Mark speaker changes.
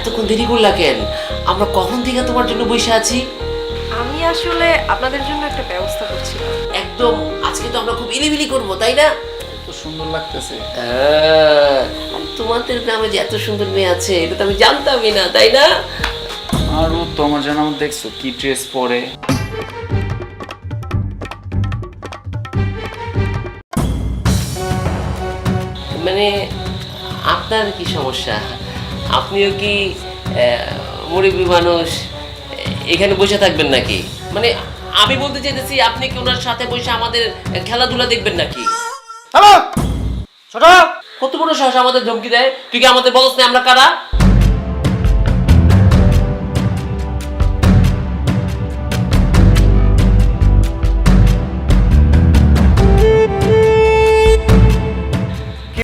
Speaker 1: এতক্ষণ দেরি করলা কেন? আমরা কখন থেকে তোমার জন্য বসে আছি।
Speaker 2: আমি আসলে আপনাদের জন্য একটা ব্যবস্থা করছিলাম।
Speaker 1: একদম আজকে তো আমরা খুব ইলিবিলি করবো, তাই না?
Speaker 3: তো সুন্দর লাগতেছে।
Speaker 1: আর তোমাদের গ্রামে যে এত সুন্দর মেয়ে আছে এটা তো আমি জানতামই না, তাই না?
Speaker 3: আর ও তোমার যেন দেখছো কি ড্রেস পরে।
Speaker 1: মানে আপনার কি সমস্যা? আপনিও কি মুরব্বী মানুষ এখানে বসে থাকবেন নাকি? মানে আমি বলতে চাইতেছি আপনি কি ওনার সাথে বসে আমাদের খেলাধুলা দেখবেন নাকি?
Speaker 4: হ্যালো ছোট,
Speaker 1: কত বড় সাহস আমাদের ধমকি দেয়! তুই কি আমাদের বলস না আমরা কারা?